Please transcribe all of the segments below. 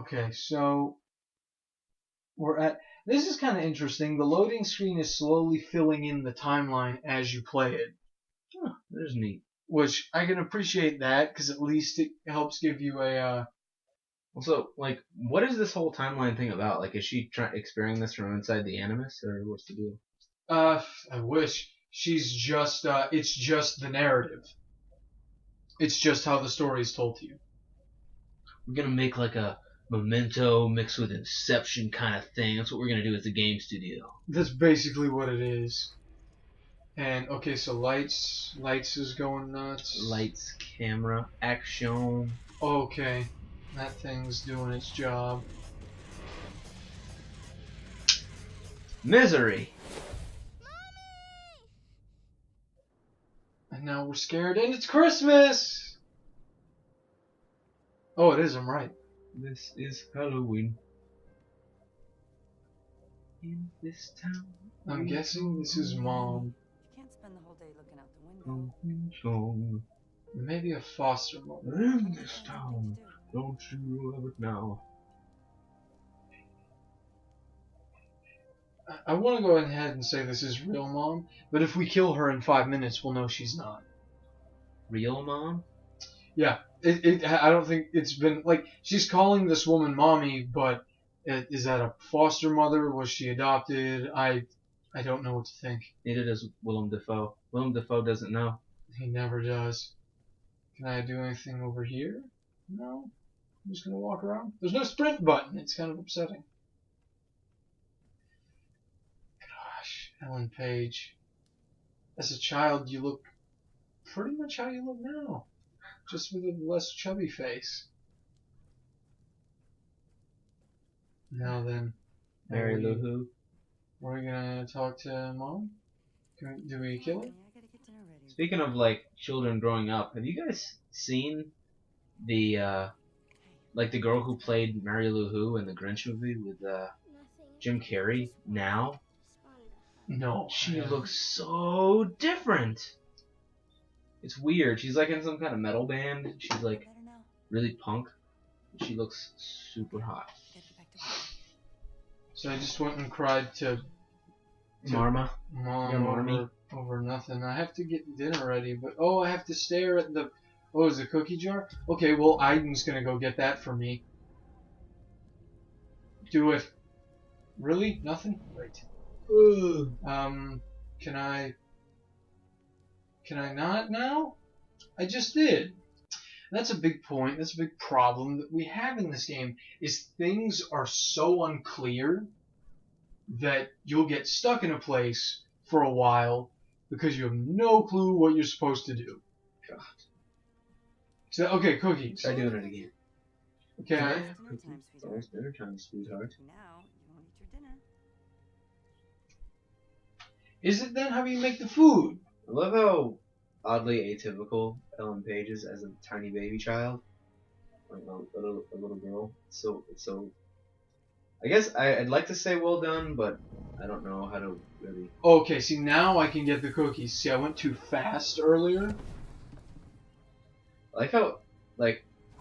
Okay, so we're at. This is kind of interesting. The loading screen is slowly filling in the timeline as you play it, Huh, there's neat. which I can appreciate that because at least it helps give you a. Also, like, what is this whole timeline thing about? Like, is she experiencing this from inside the Animus, or what's the deal? I wish she's just. It's just the narrative. It's just how the story is told to you. We're gonna make like a Memento mixed with Inception kind of thing. That's what we're gonna do as a game studio. That's basically what it is. And okay, so lights is going nuts. Lights, camera, action. Okay, that thing's doing its job. Misery. And now we're scared, and it's Christmas! Oh, it is, I'm right. This is Halloween. In this town. I'm guessing this is Mom. You can't spend the whole day looking out the window. Maybe a foster mother. In this town. Don't you love it now? I want to go ahead and say this is real Mom, but if we kill her in 5 minutes, we'll know she's not. Real mom? Yeah, I don't think it's been, like, she's calling this woman Mommy, but is that a foster mother? Was she adopted? I don't know what to think. Neither does Willem Dafoe. Willem Dafoe doesn't know. He never does. Can I do anything over here? No. I'm just going to walk around. There's no sprint button. It's kind of upsetting. Gosh, Ellen Page. As a child, you look pretty much how you look now. Just with a less chubby face. Now then. Mary Lou Who. Are we going to talk to Mom? Do we kill her? I gotta get dinner ready. Speaking of like children growing up, have you guys seen the like the girl who played Mary Lou Who in the Grinch movie with Jim Carrey now? No. She looks so different. It's weird. She's like in some kind of metal band. She's like Better now. really punk. She looks super hot. Gotta get back to work. So I just went and cried to Marma. Mom Your mommy? over nothing. I have to get dinner ready, but I have to stare at the. Oh, is the cookie jar? Okay, well, Aiden's gonna go get that for me. Do it. Really? Nothing? Right. Ugh. Can I not now? I just did. That's a big point. That's a big problem that we have in this game. Is things are so unclear that you'll get stuck in a place for a while because you have no clue what you're supposed to do. God. So okay, cookies. Try doing it again. Okay. Dinner time, sweetheart. It's dinner time, sweetheart. Now you won't eat your dinner. Is it then? How do you make the food? I love how oddly atypical Ellen Page is as a tiny baby child, like a little girl. So I guess I'd like to say well done, but I don't know how to really. Okay, see now I can get the cookies. See, I went too fast earlier. I like how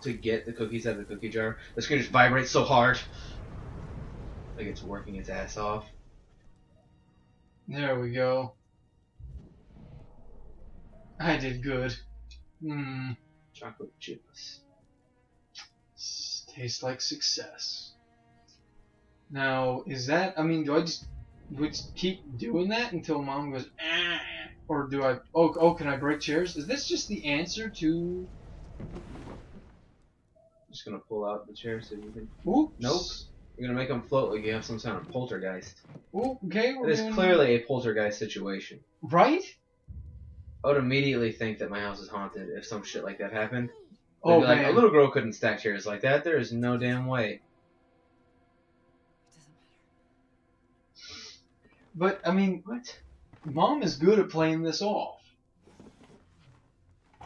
to get the cookies out of the cookie jar, the screen just vibrates so hard, like it's working its ass off. There we go. I did good. Chocolate chips. Tastes like success. Now, is that, I mean, do I just keep doing that until Mom goes, ah? Or do I, can I break chairs? Is this just the answer to... Just gonna pull out the chair so you can. Oops. Nope. You're gonna make them float like you have some kind of poltergeist. Ooh, okay, we're It is doing... clearly a poltergeist situation. Right? I would immediately think that my house is haunted if some shit like that happened. They'd Oh, be like, man. a little girl couldn't stack chairs like that. There is no damn way. It doesn't matter. But, I mean, What? Mom is good at playing this off.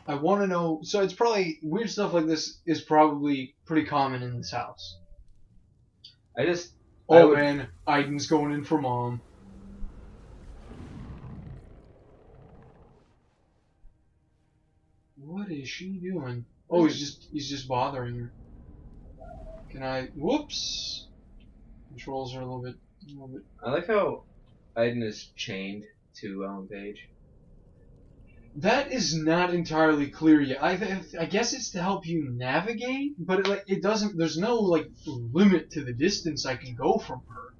I want to know... So it's probably... Weird stuff like this is probably pretty common in this house. I just. Oh, man. Aiden's going in for Mom. What is she doing? Oh, he's just bothering her. Can I? Whoops. Controls are a little bit. I like how Aiden is chained to Ellen Page. That is not entirely clear yet. I guess it's to help you navigate, but it doesn't. There's no like limit to the distance I can go from her.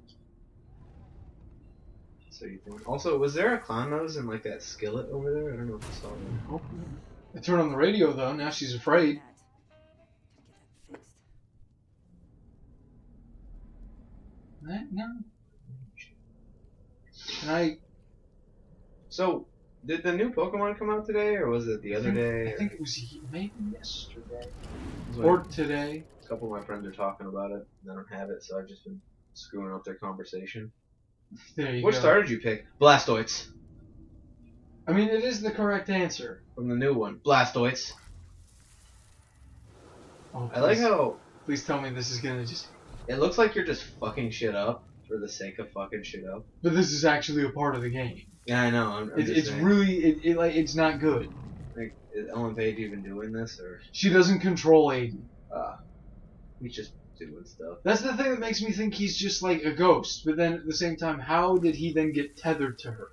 So you think? Also, was there a clown nose in like that skillet over there? I don't know if you saw that. I turn on the radio though. Now she's afraid. Get that fixed. No. Can I? So, did the new Pokemon come out today, or was it the other day? I think it was maybe yesterday Or or today. a couple of my friends are talking about it, and I don't have it, so I've just been screwing up their conversation. There you Which go. star did you pick? Blastoise. I mean, it is the correct answer. From the new one. Blastoise. Oh, I like please- how Please tell me this is gonna just. it looks like you're just fucking shit up for the sake of fucking shit up. But this is actually a part of the game. Yeah, I know. I'm just It's saying. really it's not good. Like, is Ellen Page even doing this, or She doesn't control Aiden. he's just doing stuff? That's the thing that makes me think he's just like a ghost. But then at the same time, how did he then get tethered to her?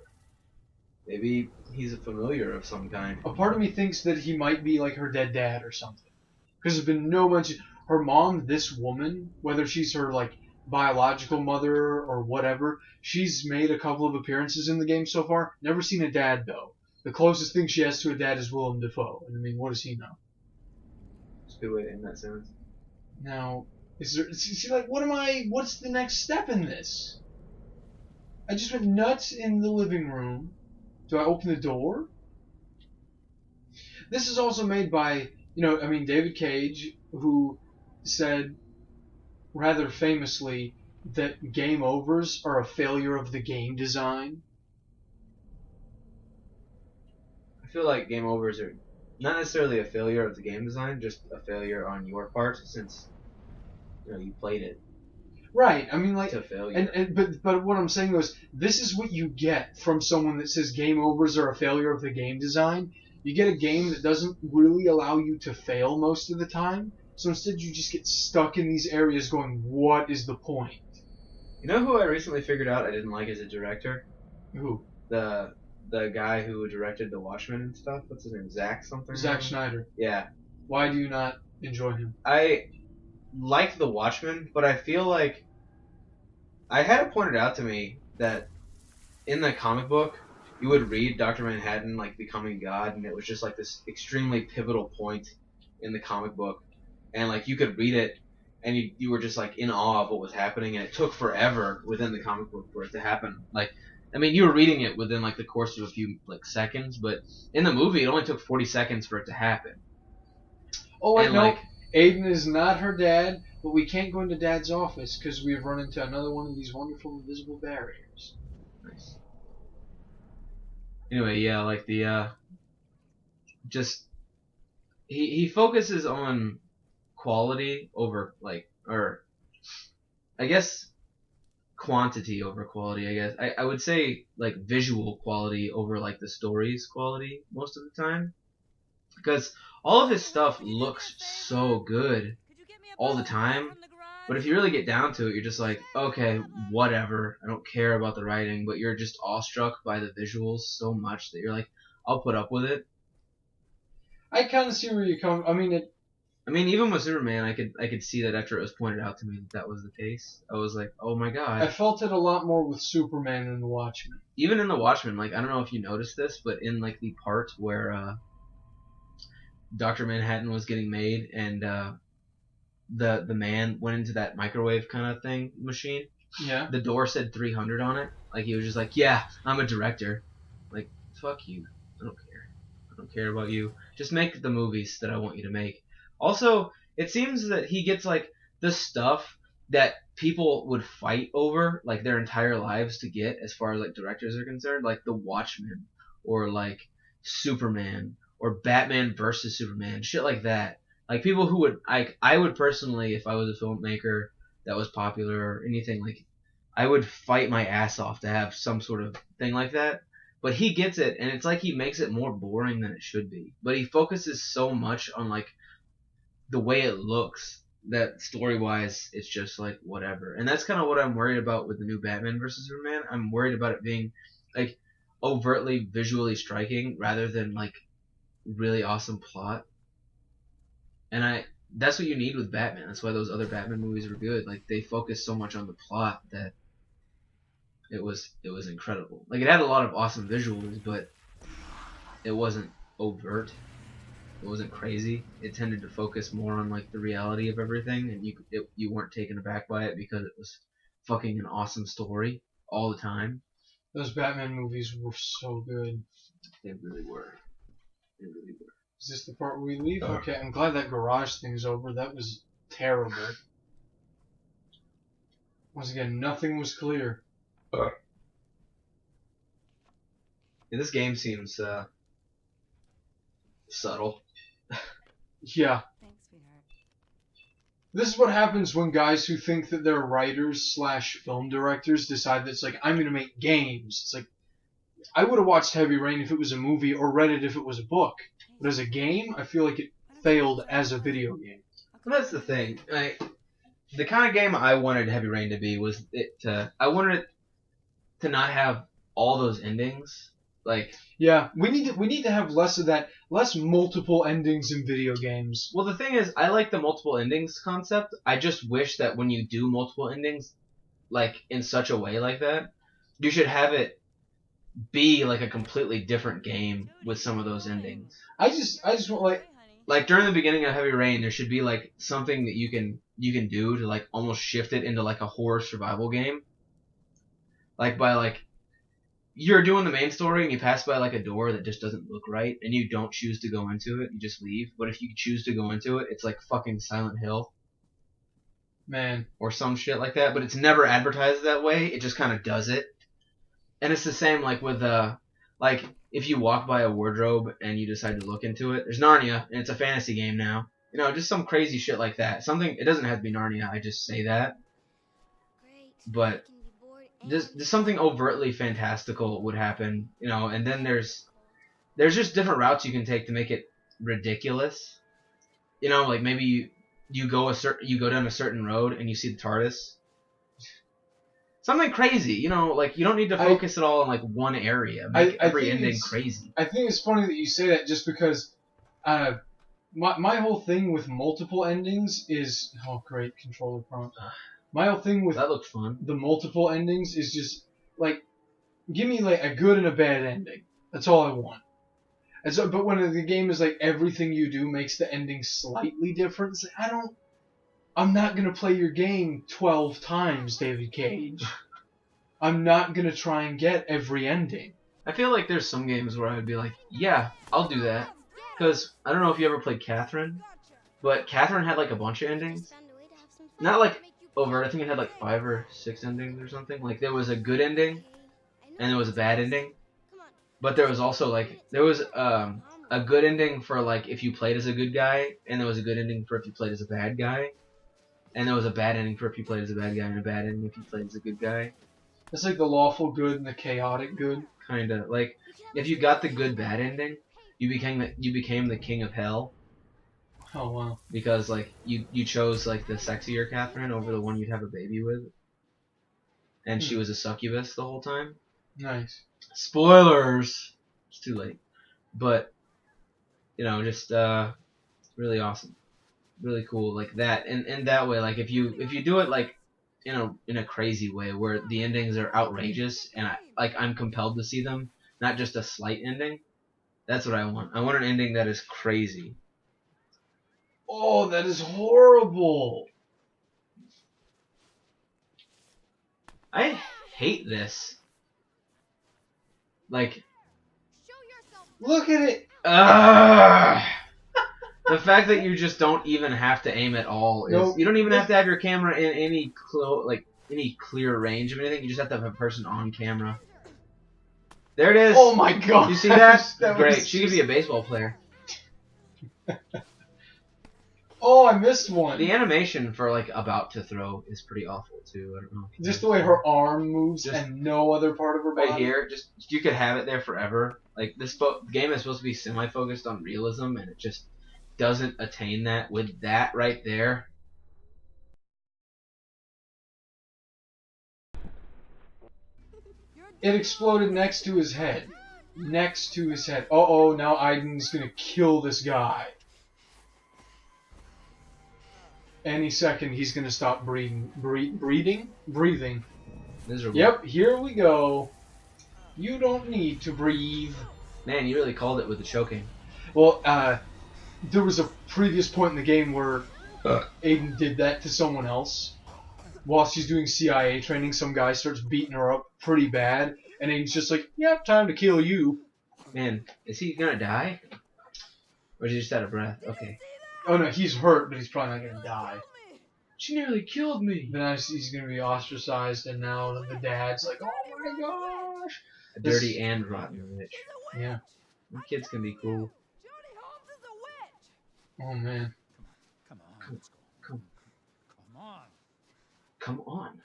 Maybe he's a familiar of some kind. A part of me thinks that he might be like her dead dad or something. Because there's been no mention. Her mom, this woman, whether she's her like biological mother or whatever, she's made a couple of appearances in the game so far. Never seen a dad though. The closest thing she has to a dad is Willem Dafoe. And I mean, what does he know? It's a good way to end that sentence. Now, is she like, what's the next step in this? I just went nuts in the living room. Do I open the door? This is also made by, David Cage, who said rather famously that game overs are a failure of the game design. I feel like game overs are not necessarily a failure of the game design, just a failure on your part, since you played it Right. I mean, like, to failure. but what I'm saying is, this is what you get from someone that says game overs are a failure of the game design. You get a game that doesn't really allow you to fail most of the time. So instead, you just get stuck in these areas going, what is the point? You know who I recently figured out I didn't like as a director? Who? The guy who directed The Watchmen and stuff. What's his name? Zack something? Zack Snyder. Yeah. Why do you not enjoy him? I like The Watchmen, but I feel like I had it pointed out to me that in the comic book, you would read Dr. Manhattan like becoming God, and it was just like this extremely pivotal point in the comic book, and like you could read it, and you were just like in awe of what was happening, and it took forever within the comic book for it to happen. Like, I mean, you were reading it within like the course of a few like seconds, but in the movie, it only took 40 seconds for it to happen. Oh, I And, know. like- Aiden is not her dad, but we can't go into Dad's office because we've run into another one of these wonderful invisible barriers. Nice. Anyway, yeah, like the just he focuses on quality over or I guess quantity over quality. I guess I would say like visual quality over like the story's quality most of the time, because all of his stuff looks so good all the time. But if you really get down to it, you're just like, okay, whatever. I don't care about the writing, but you're just awestruck by the visuals so much that you're like, I'll put up with it. I kind of see where you come. I mean, Even with Superman, I could see that after it was pointed out to me that was the case. I was like, oh my I god. felt it a lot more with Superman than the Watchmen. Even in The Watchmen, like, I don't know if you noticed this, but in like the part where Dr. Manhattan was getting made and the man went into that microwave kind of thing machine, Yeah. the door said 300 on it. Like, he was just like, yeah, I'm a director. Like, fuck you. I don't care. I don't care about you. Just make the movies that I want you to make. Also, it seems that he gets, like, the stuff that people would fight over, like, their entire lives to get as far as, like, directors are concerned. Like, The Watchmen, or, like, Superman, or Batman versus Superman, shit like that. Like, people who would, like, I would personally, if I was a filmmaker that was popular or anything, like, I would fight my ass off to have some sort of thing like that. But he gets it, and it's like he makes it more boring than it should be. But he focuses so much on, like, the way it looks that story-wise, it's just like whatever. And that's kind of what I'm worried about with the new Batman versus Superman. I'm worried about it being like overtly visually striking rather than like really awesome plot. And that's what you need with Batman. That's why those other Batman movies were good. Like they focused so much on the plot that it was incredible. Like it had a lot of awesome visuals, but it wasn't overt. It wasn't crazy. It tended to focus more on like the reality of everything, and you weren't taken aback by it because it was fucking an awesome story all the time. Those Batman movies were so good. They really were. They really were. Is this the part where we leave? Okay, I'm glad that garage thing's over. That was terrible. Once again, nothing was clear. Yeah, this game seems subtle. Yeah. Thanks, sweetheart. This is what happens when guys who think that they're writers / film directors decide that it's like, I'm going to make games. It's like, I would have watched Heavy Rain if it was a movie or read it if it was a book. But as a game, I feel like it failed as a video game. Well, that's the thing. The kind of game I wanted Heavy Rain to be was I wanted it to not have all those endings. Like, yeah, we need to have less of that, less multiple endings in video games. well, the thing is, I like the multiple endings concept. I just wish that when you do multiple endings, like in such a way like that, you should have it be like a completely different game with some of those endings. I just want Like during the beginning of Heavy Rain, there should be like something that you can do to like almost shift it into like a horror survival game. Like by like you're doing the main story and you pass by like a door that just doesn't look right and you don't choose to go into it, you just leave. But if you choose to go into it, it's like fucking Silent Hill. Man. Or some shit like that, but it's never advertised that way. It just kind of does it. And it's the same like with like if you walk by a wardrobe and you decide to look into it. There's Narnia and it's a fantasy game now. You know, just some crazy shit like that. Something, it doesn't have to be Narnia. I just say that. But there's something overtly fantastical would happen, you know, and then there's just different routes you can take to make it ridiculous. You know, like maybe you go down a certain road and you see the TARDIS. Something crazy, you know, like you don't need to focus it all in like one area. Make every ending crazy. I think it's funny that you say that just because my whole thing with multiple endings is great controller prompt. My whole thing with that looks fun. The multiple endings is just like give me like a good and a bad ending. That's all I want. And so, but when the game is like everything you do makes the ending slightly different, it's like, I'm not gonna play your game 12 times, David Cage. I'm not gonna try and get every ending. I feel like there's some games where I would be like, yeah, I'll do that. Because I don't know if you ever played Catherine, but Catherine had like a bunch of endings. Not like overt, I think it had like 5 or 6 endings or something. Like there was a good ending, and there was a bad ending. But there was also like, there was a good ending for like if you played as a good guy, and there was a good ending for if you played as a bad guy. And there was a bad ending for if you played as a bad guy, and a bad ending if you played as a good guy. It's like the lawful good and the chaotic good. Kinda. Like, if you got the good bad ending, you became the king of hell. Oh wow. Because like you chose like the sexier Catherine over the one you'd have a baby with. And she was a succubus the whole time. Nice. Spoilers! It's too late. But you know, just really awesome. Really cool, like that, and that way, like if you do it like in a crazy way where the endings are outrageous and I'm compelled to see them, not just a slight ending. That's what I want. I want an ending that is crazy. Oh, that is horrible. I hate this. Like, look at it. The fact that you just don't even have to aim at all is you don't even have to have your camera in any clear range of anything. You just have to have a person on camera. There it is. Oh my god! You see that? Great. She could be a baseball player. Oh, I missed one. The animation for like about to throw is pretty awful too. I don't know. Just the way her arm moves and no other part of her body. Right here, just you could have it there forever. Like this game is supposed to be semi-focused on realism, and it just doesn't attain that with that right there. It exploded next to his head. Next to his head. Uh-oh, now Aiden's gonna kill this guy. Any second, he's gonna stop breathing. Breathing. Miserable. Yep, here we go. You don't need to breathe. Man, you really called it with the choking. Well, there was a previous point in the game where Aiden did that to someone else. While she's doing CIA training, some guy starts beating her up pretty bad, and Aiden's just like, yep, time to kill you. Man, is he gonna die? Or is he just out of breath? Okay. Oh no, he's hurt, but he's probably not gonna die. She nearly killed me. But now he's gonna be ostracized, and now the dad's like, oh my gosh. A dirty and rotten witch. Yeah. Kids can be cool. Judy Holmes is a witch. Oh man. Come on, let's go. Come. Come on. Come on.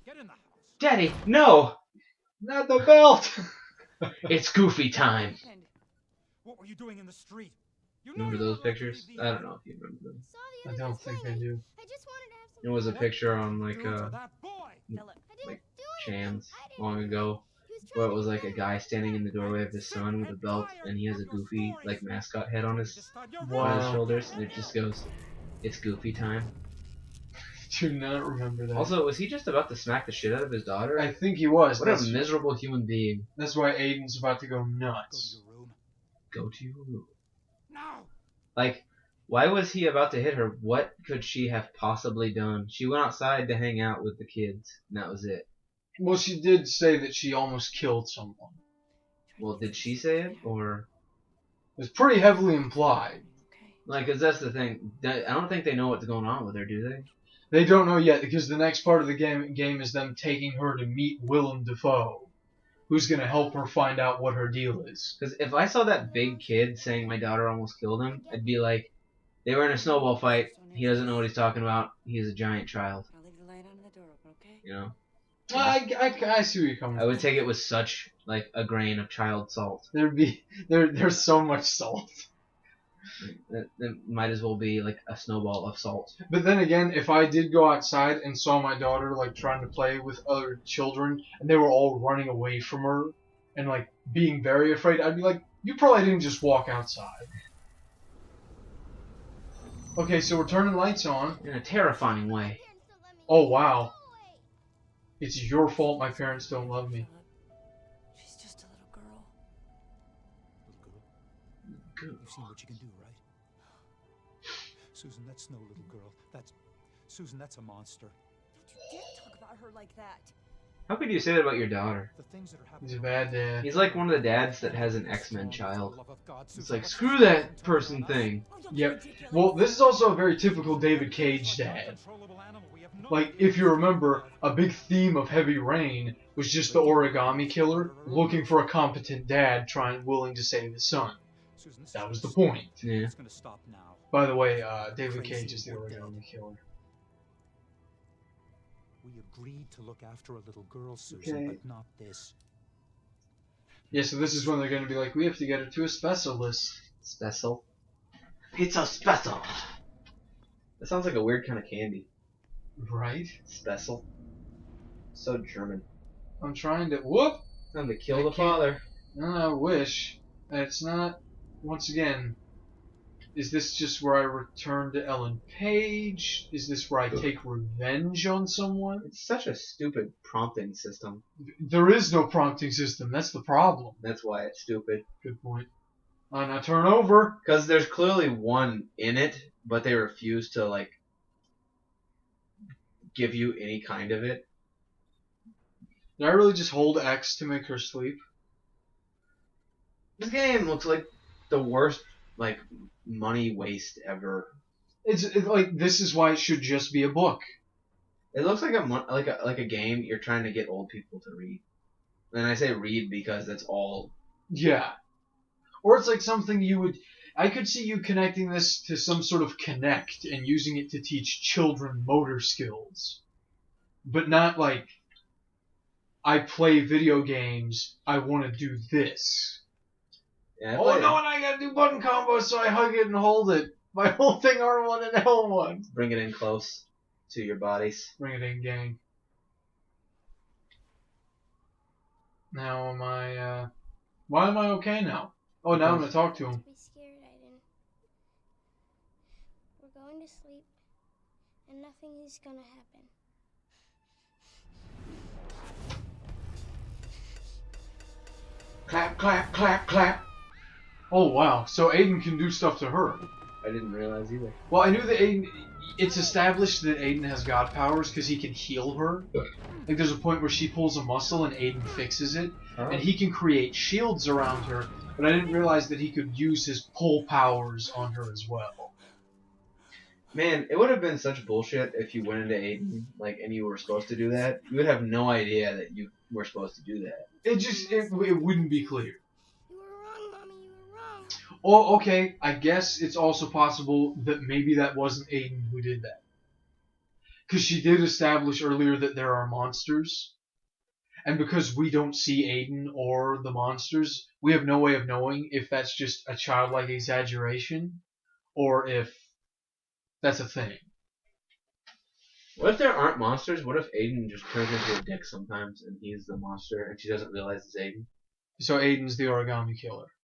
Get in the house. Daddy, no! Not the belt! It's Goofy time. And What were you doing in the street? You know Remember you're those not allowed to pictures? leave the I don't island. know if you remember them. I don't think they do. I just wanted to have some. There was a picture on like Do to that boy. Philip, I didn't like, do anything. Chans long ago, where it was like a guy standing in the doorway of his son with a belt, and he has a Goofy like mascot head on his Wow. shoulders, and it just goes, "It's Goofy time." Do not remember that. Also, was he just about to smack the shit out of his daughter? I think he was. What a That's, miserable human being. that's why Aiden's about to go Go to nuts. your room. Go to your room. Now. Like, why was he about to hit her? What could she have possibly done? She went outside to hang out with the kids, and that was it. Well, she did say that she almost killed someone. Well, did she say it? Or, It was pretty heavily implied. okay. like, 'cause that's the thing. I don't think they know what's going on with her, do they? They don't know yet because the next part of the game is them taking her to meet Willem Dafoe, who's going to help her find out what her deal is. Because if I saw that big kid saying my daughter almost killed him, I'd be like, they were in a snowball fight. He doesn't know what he's talking about. He's a giant child. I'll leave the light on and the door open, okay? You know? I see where you're coming I from. would take it with such, like, a grain of child salt. There's so much salt. That might as well be, like, a snowball of salt. But then again, if I did go outside and saw my daughter like trying to play with other children and they were all running away from her and like being very afraid, I'd be like, you probably didn't just walk outside. Okay, so we're turning lights on. In a terrifying way. Oh wow. It's your fault my parents don't love me. Philip, she's just a little girl. Little girl. You've seen what you can do, right? Susan, that's no little girl. Susan, that's a monster. Don't you dare talk about her like that. How could you say that about your daughter? The things that are happening. He's a bad dad. He's like one of the dads that has an X-Men child. It's like, screw that person thing. Oh, don't be Yep. ridiculous. Well, this is also a very typical David Cage dad. Like, if you remember, a big theme of Heavy Rain was just the origami killer looking for a competent dad willing to save his son. That was the point. Yeah. It's gonna stop now. By the way, David Cage is the origami killer. We agreed to look after a little girl, Susan, Okay. but not this. Yeah, so this is when they're going to be like, we have to get her to a specialist. Special. Pizza special. That sounds like a weird kind of candy. Right? Special. So German. I'm trying to... Whoop! Time to kill I the can't- father. I wish. And it's not... Once again, is this just where I return to Ellen Page? Is this where I take revenge on someone? It's such a stupid prompting system. There is no prompting system. That's the problem. That's why it's stupid. Good point. Now turn over. Because there's clearly one in it, but they refuse to, like, give you any kind of it. Did I really just hold X to make her sleep? This game looks like the worst, like, money waste ever. It's like, this is why it should just be a book. It looks like like a game you're trying to get old people to read. And I say read because that's all. Yeah. Or it's like something you would... I could see you connecting this to some sort of Connect and using it to teach children motor skills. But not like, I play video games, I want to do this. Yeah, Oh no, and I gotta do button combos, so I hug it and hold it. My whole thing R1 and L1. Bring it in close to your bodies. Bring it in, gang. Now am I, why am I okay now? Oh, now I'm gonna talk to him. Be scared, Aiden. We're going to sleep, and nothing is gonna happen. Clap, clap, clap, clap. Oh, wow. So Aiden can do stuff to her. I didn't realize either. Well, I knew that Aiden... It's established that Aiden has god powers because he can heal her. Like, there's a point where she pulls a muscle and Aiden fixes it. Huh? And he can create shields around her, but I didn't realize that he could use his pull powers on her as well. Man, it would have been such bullshit if you went into Aiden, like, and you were supposed to do that. You would have no idea that you were supposed to do that. It wouldn't be clear. You were wrong, Mommy. You were wrong. Oh, okay, I guess it's also possible that maybe that wasn't Aiden who did that. Because she did establish earlier that there are monsters. And because we don't see Aiden or the monsters, we have no way of knowing if that's just a childlike exaggeration or if that's a thing. What if there aren't monsters? What if Aiden just turns into a dick sometimes and he's the monster and she doesn't realize it's Aiden? So Aiden's the origami killer.